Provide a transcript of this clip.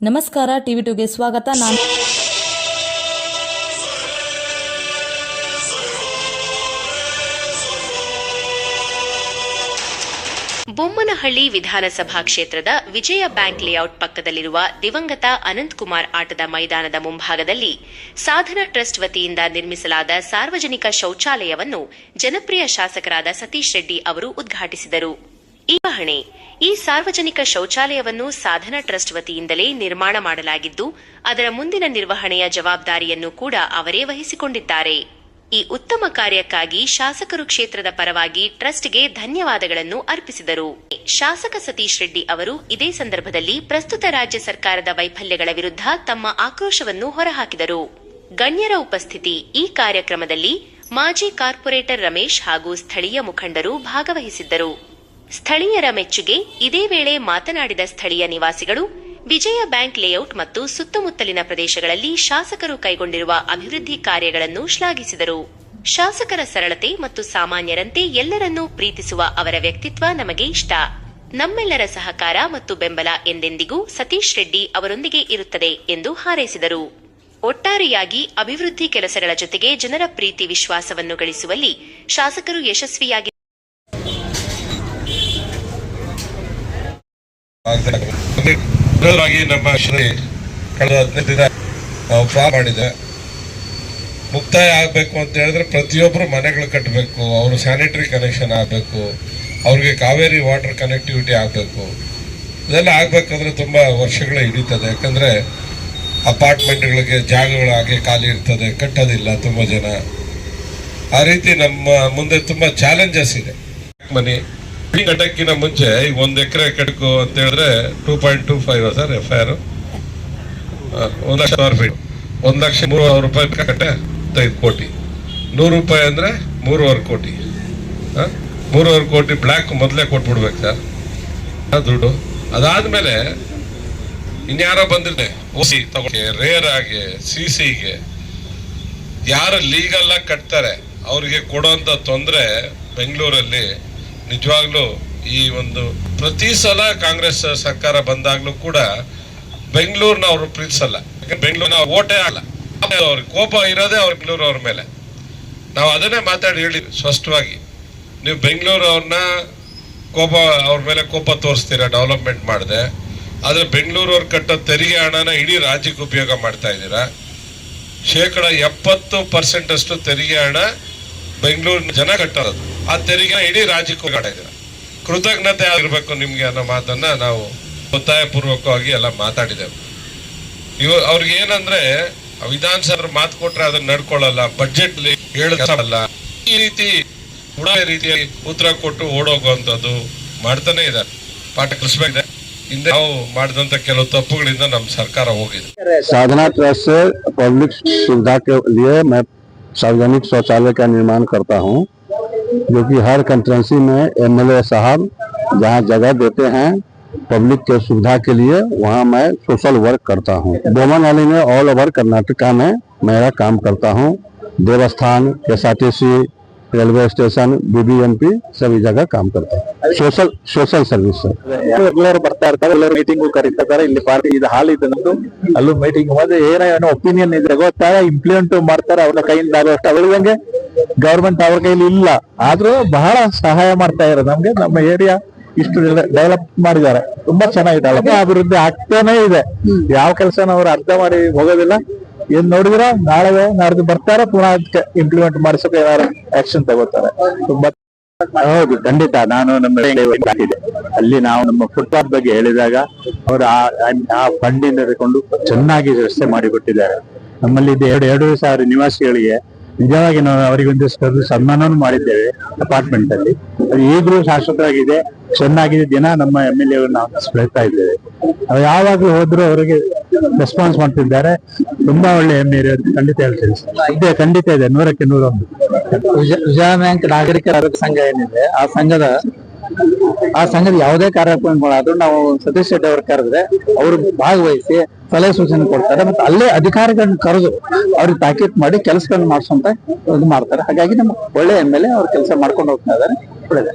ನಮಸ್ಕಾರ, TV2ಗೆ ಸ್ವಾಗತ. ನಾನು ಬೊಮ್ಮನಹಳ್ಳಿ ವಿಧಾನಸಭಾ ಕ್ಷೇತ್ರದ ವಿಜಯ ಬ್ಯಾಂಕ್ ಲೇಔಟ್ ಪಕ್ಕದಲ್ಲಿರುವ ದಿವಂಗತ ಅನಂತಕುಮಾರ್ ಆಟದ ಮೈದಾನದ ಮುಂಭಾಗದಲ್ಲಿ ಸಾಧನಾ ಟ್ರಸ್ಟ್ ವತಿಯಿಂದ ನಿರ್ಮಿಸಲಾದ ಸಾರ್ವಜನಿಕ ಶೌಚಾಲಯವನ್ನು ಜನಪ್ರಿಯ ಶಾಸಕರಾದ ಸತೀಶ್ ರೆಡ್ಡಿ ಅವರು ಉದ್ಘಾಟಿಸಿದರು. ಈ ಸಾರ್ವಜನಿಕ ಶೌಚಾಲಯವನ್ನು ಸಾಧನಾ ಟ್ರಸ್ಟ್ ವತಿಯಿಂದಲೇ ನಿರ್ಮಾಣ ಮಾಡಲಾಗಿದ್ದು, ಅದರ ಮುಂದಿನ ನಿರ್ವಹಣೆಯ ಜವಾಬ್ದಾರಿಯನ್ನು ಕೂಡ ಅವರೇ ವಹಿಸಿಕೊಂಡಿದ್ದಾರೆ. ಈ ಉತ್ತಮ ಕಾರ್ಯಕ್ಕಾಗಿ ಶಾಸಕರು ಕ್ಷೇತ್ರದ ಪರವಾಗಿ ಟ್ರಸ್ಟ್ಗೆ ಧನ್ಯವಾದಗಳನ್ನು ಅರ್ಪಿಸಿದರು. ಶಾಸಕ ಸತೀಶ್ ರೆಡ್ಡಿ ಅವರು ಇದೇ ಸಂದರ್ಭದಲ್ಲಿ ಪ್ರಸ್ತುತ ರಾಜ್ಯ ಸರ್ಕಾರದ ವೈಫಲ್ಯಗಳ ವಿರುದ್ಧ ತಮ್ಮ ಆಕ್ರೋಶವನ್ನು ಹೊರಹಾಕಿದರು. ಗಣ್ಯರ ಉಪಸ್ಥಿತಿ. ಈ ಕಾರ್ಯಕ್ರಮದಲ್ಲಿ ಮಾಜಿ ಕಾರ್ಪೊರೇಟರ್ ರಮೇಶ್ ಹಾಗೂ ಸ್ಥಳೀಯ ಮುಖಂಡರು ಭಾಗವಹಿಸಿದ್ದರು. ಸ್ಥಳೀಯರ ಮೆಚ್ಚುಗೆ. ಇದೇ ವೇಳೆ ಮಾತನಾಡಿದ ಸ್ಥಳೀಯ ನಿವಾಸಿಗಳು, ವಿಜಯ ಬ್ಯಾಂಕ್ ಲೇಔಟ್ ಮತ್ತು ಸುತ್ತಮುತ್ತಲಿನ ಪ್ರದೇಶಗಳಲ್ಲಿ ಶಾಸಕರು ಕೈಗೊಂಡಿರುವ ಅಭಿವೃದ್ಧಿ ಕಾರ್ಯಗಳನ್ನು ಶ್ಲಾಘಿಸಿದರು. ಶಾಸಕರ ಸರಳತೆ ಮತ್ತು ಸಾಮಾನ್ಯರಂತೆ ಎಲ್ಲರನ್ನೂ ಪ್ರೀತಿಸುವ ಅವರ ವ್ಯಕ್ತಿತ್ವ ನಮಗೆ ಇಷ್ಟ. ನಮ್ಮೆಲ್ಲರ ಸಹಕಾರ ಮತ್ತು ಬೆಂಬಲ ಎಂದೆಂದಿಗೂ ಸತೀಶ್ ರೆಡ್ಡಿ ಅವರೊಂದಿಗೆ ಇರುತ್ತದೆ ಎಂದು ಹಾರೈಸಿದರು. ಒಟ್ಟಾರೆಯಾಗಿ ಅಭಿವೃದ್ಧಿ ಕೆಲಸಗಳ ಜೊತೆಗೆ ಜನರ ಪ್ರೀತಿ ವಿಶ್ವಾಸವನ್ನು ಗಳಿಸುವಲ್ಲಿ ಶಾಸಕರು ಯಶಸ್ವಿಯಾಗಿ ನಮ್ಮ ಶ್ರೀ ಕಳೆದ 15 ದಿನ ನಾವು ಮಾಡಿದೆ. ಮುಕ್ತಾಯ ಆಗಬೇಕು ಅಂತ ಹೇಳಿದ್ರೆ ಪ್ರತಿಯೊಬ್ಬರು ಮನೆಗಳು ಕಟ್ಟಬೇಕು, ಅವರು ಸ್ಯಾನಿಟರಿ ಕನೆಕ್ಷನ್ ಆಗಬೇಕು, ಅವ್ರಿಗೆ ಕಾವೇರಿ ವಾಟರ್ ಕನೆಕ್ಟಿವಿಟಿ ಆಗಬೇಕು. ಇದೆಲ್ಲ ಆಗಬೇಕಾದ್ರೆ ತುಂಬ ವರ್ಷಗಳೇ ಹಿಡಿತದೆ. ಯಾಕಂದರೆ ಅಪಾರ್ಟ್ಮೆಂಟ್ಗಳಿಗೆ ಜಾಗಗಳು ಹಾಗೆ ಖಾಲಿ ಇರ್ತದೆ, ಕಟ್ಟೋದಿಲ್ಲ ತುಂಬ ಜನ. ಆ ರೀತಿ ನಮ್ಮ ಮುಂದೆ ತುಂಬ ಚಾಲೆಂಜಸ್ ಇದೆ. ಮನೆ ಕಟ್ಟಕ್ಕಿಂತ ಮುಂಚೆ ಈಗ 1 ಎಕರೆ ಕಟ್ಟಕು ಅಂತ ಹೇಳಿದ್ರೆ 2.25 sir FIR, 1 lakh square feet, 1,03,000 ರೂಪಾಯಿ ಕಟ್ಟೆ 5 ಕೋಟಿ, 100 ರೂಪಾಯಿ ಅಂದರೆ 3.25 ಕೋಟಿ. 3.25 ಕೋಟಿ ಬ್ಲ್ಯಾಕ್ ಮೊದಲೇ ಕೊಟ್ಬಿಡ್ಬೇಕು ಸರ್ ದುಡ್ಡು. ಅದಾದ್ಮೇಲೆ ಇನ್ಯಾರೋ ಬಂದಿದೆ OC ತಗೊಂಡು ರೇರ್ ಆಗಿ CCಗೆ ಯಾರು ಲೀಗಲ್ ಆಗಿ ಕಟ್ತಾರೆ ಅವ್ರಿಗೆ ಕೊಡೋಂಥ ತೊಂದರೆ ಬೆಂಗಳೂರಲ್ಲಿ ನಿಜವಾಗ್ಲೂ ಈ ಒಂದು ಪ್ರತಿ ಸಲ ಕಾಂಗ್ರೆಸ್ ಸರ್ಕಾರ ಬಂದಾಗ್ಲೂ ಕೂಡ ಬೆಂಗಳೂರಿನ ಅವರು ಪ್ರೀತಿಸಲ್ಲ. ಬೆಂಗಳೂರಿನ ಓಟೇ ಆಗಲ್ಲ, ಅವ್ರಿಗೆ ಕೋಪ ಇರೋದೇ ಅವ್ರ ಬೆಂಗಳೂರು ಅವ್ರ ಮೇಲೆ. ನಾವು ಅದನ್ನೇ ಮಾತಾಡಿ ಹೇಳಿ ಸ್ಪಷ್ಟವಾಗಿ, ನೀವು ಬೆಂಗಳೂರು ಅವ್ರನ್ನ ಅವ್ರ ಮೇಲೆ ಕೋಪ ತೋರಿಸ್ತೀರಾ ಡೆವಲಪ್ಮೆಂಟ್ ಮಾಡಿದೆ, ಆದ್ರೆ ಬೆಂಗಳೂರು ಅವ್ರು ಕಟ್ಟೋ ತೆರಿಗೆ ಹಣನ ಇಡೀ ರಾಜ್ಯಕ್ಕೆ ಉಪಯೋಗ ಮಾಡ್ತಾ ಇದ್ದೀರಾ. 70% ಅಷ್ಟು ತೆರಿಗೆ ಹಣ ಬೆಂಗಳೂರಿನ ಜನ ಕಟ್ಟೋದು, ಆ ತೆರಿಗೆ ಇಡೀ ರಾಜ್ಯಕ್ಕೆ ಹೋಗಾಡಿದ್ದೀರ. ಕೃತಜ್ಞತೆ ಆಗಿರ್ಬೇಕು ನಿಮ್ಗೆ ಅನ್ನೋ ಮಾತನ್ನ ನಾವು ಒತ್ತಾಯಪೂರ್ವಕವಾಗಿ ಎಲ್ಲ ಮಾತಾಡಿದೆವು. ಅವ್ರಿಗೆ ಏನಂದ್ರೆ ವಿಧಾನಸಭೆ ಮಾತು ಕೊಟ್ರೆ ಅದನ್ನ ನಡ್ಕೊಳ್ಳಲ್ಲ, ಬಜೆಟ್ ಹೇಳಲ್ಲ, ಈ ರೀತಿ ಉಡಾಯ ರೀತಿಯಾಗಿ ಉತ್ತರ ಕೊಟ್ಟು ಓಡೋಗುವಂಥದ್ದು ಮಾಡ್ತಾನೆ ಇದ್ದಾರೆ. ಪಾಠ ಕಲಿಸ್ಬೇಕಿದೆ. ಹಿಂದೆ ನಾವು ಮಾಡಿದಂತ ಕೆಲವು ತಪ್ಪುಗಳಿಂದ ನಮ್ಮ ಸರ್ಕಾರ ಹೋಗಿದೆ. साधना ट्रस्ट से पब्लिक सुविधा के लिए मैं सार्वजनिक शौचालय का निर्माण करता हूं, जो कि हर कंस्टिट्यूंसी में MLA साहब जहां जगह देते हैं पब्लिक के सुविधा के लिए, वहां मैं सोशल वर्क करता हूं. बोमनहल्ली में ऑल ओवर कर्नाटका में मेरा काम करता हूं. देवस्थान, SRTC, रेलवे स्टेशन, BBMP सभी जगह काम करता है. Social service sir. ಎಲ್ಲರೂ ಬರ್ತಾ ಇರ್ತಾರೆ, ಎಲ್ಲರೂ ಮೀಟಿಂಗ್ ಕರೀತಾರೆ. ಇಲ್ಲಿ ಪಾರ್ಟಿ ಇದು ಹಾಲ್ ಇದೆ ನಮ್ದು, ಅಲ್ಲೂ ಮೀಟಿಂಗ್ ಹೋದ್ರೆ ಏನೋ ಒಪಿನಿಯನ್ ಇದ್ರೆ ಗೊತ್ತಾಗ ಇಂಪ್ಲಿಮೆಂಟ್ ಮಾಡ್ತಾರೆ. ಅವ್ರ ಕೈಯಿಂದ ಆಗೋಷ್ಟು ಅವಳಿದಂಗೆ ಗವರ್ಮೆಂಟ್ ಅವ್ರ ಕೈಲಿ ಇಲ್ಲ, ಆದ್ರೂ ಬಹಳ ಸಹಾಯ ಮಾಡ್ತಾ ಇದ್ದಾರೆ ನಮ್ಗೆ. ನಮ್ಮ ಏರಿಯಾ ಇಷ್ಟು ಡೆವಲಪ್ ಮಾಡಿದ್ದಾರೆ, ತುಂಬಾ ಚೆನ್ನಾಗಿದೆ, ಅಭಿವೃದ್ಧಿ ಆಗ್ತಾನೆ ಇದೆ. ಯಾವ ಕೆಲಸನ ಅವ್ರು ಅರ್ಧ ಮಾಡಿ ಹೋಗೋದಿಲ್ಲ. ಏನ್ ನೋಡಿದ್ರ ನಾಳೆ ನಾಡ್ದು ಬರ್ತಾರೆ, ಪುನಃ ಇಂಪ್ಲಿಮೆಂಟ್ ಮಾಡಿಸೋಕೆ ಏನಾದ್ರು ಆಕ್ಷನ್ ತಗೋತಾರೆ. ತುಂಬಾ ಹೌದು, ಖಂಡಿತ. ನಾನು ನಮ್ಮ ಅಲ್ಲಿ ನಾವು ನಮ್ಮ ಫುಟ್ಪಾತ್ ಬಗ್ಗೆ ಹೇಳಿದಾಗ ಅವರು ಆ ಫಂಡಿಂದ ತಗೊಂಡು ಚೆನ್ನಾಗಿ ವ್ಯವಸ್ಥೆ ಮಾಡಿಕೊಟ್ಟಿದ್ದಾರೆ. ನಮ್ಮಲ್ಲಿ 2,500 ನಿವಾಸಿಗಳಿಗೆ ನಿಜವಾಗಿ ನಾವು ಅವರಿಗೊಂದು ಸನ್ಮಾನವನ್ನು ಮಾಡಿದ್ದೇವೆ ಅಪಾರ್ಟ್ಮೆಂಟ್ ಅಲ್ಲಿ. ಅದು ಈಗಲೂ ಶಾಶ್ವತವಾಗಿದೆ, ಚೆನ್ನಾಗಿದೆ. ದಿನ ನಮ್ಮ MLA ನಾವು ಬೆಳೆಸ್ತಾ ಇದ್ದೇವೆ. ಯಾವಾಗ್ಲೂ ಹೋದ್ರು ಅವರಿಗೆ ರೆಸ್ಪಾನ್ಸ್ ಮಾಡ್ತಿದ್ದಾರೆ. ತುಂಬಾ ಒಳ್ಳೆ ಹೆಮ್ಮೆ ಖಂಡಿತ ಹೇಳ್ತೇವೆ. ಇದೆ, ಖಂಡಿತ ಇದೆ, 100ಕ್ಕೆ 101. ವಿಜಯ ಬ್ಯಾಂಕ್ ನಾಗರಿಕರ ಆರೋಗ್ಯ ಸಂಘ ಏನಿದೆ, ಆ ಸಂಘದ ಯಾವುದೇ ಕಾರ್ಯಕ್ರಮಗಳಾದ್ರೂ ನಾವು ಸತೀಶ್ ರೆಡ್ಡಿ ಅವರು ಕರೆದ್ರೆ ಅವರು ಭಾಗವಹಿಸಿ ಸಲಹೆ ಸೂಚನೆ ಕೊಡ್ತಾರೆ. ಮತ್ತೆ ಅಲ್ಲೇ ಅಧಿಕಾರಿಗಳನ್ನ ಕರೆದು ಅವ್ರಿಗೆ ತಾಕೀತು ಮಾಡಿ ಕೆಲಸಗಳನ್ನ ಮಾಡಿಸುವಂತ ಇದು ಮಾಡ್ತಾರೆ. ಹಾಗಾಗಿ ನಮ್ಗೆ ಒಳ್ಳೆ MLA ಅವ್ರ ಕೆಲಸ ಮಾಡ್ಕೊಂಡು ಹೋಗ್ತಾ ಇದ್ದಾರೆ. ಒಳ್ಳೆಯದೇ.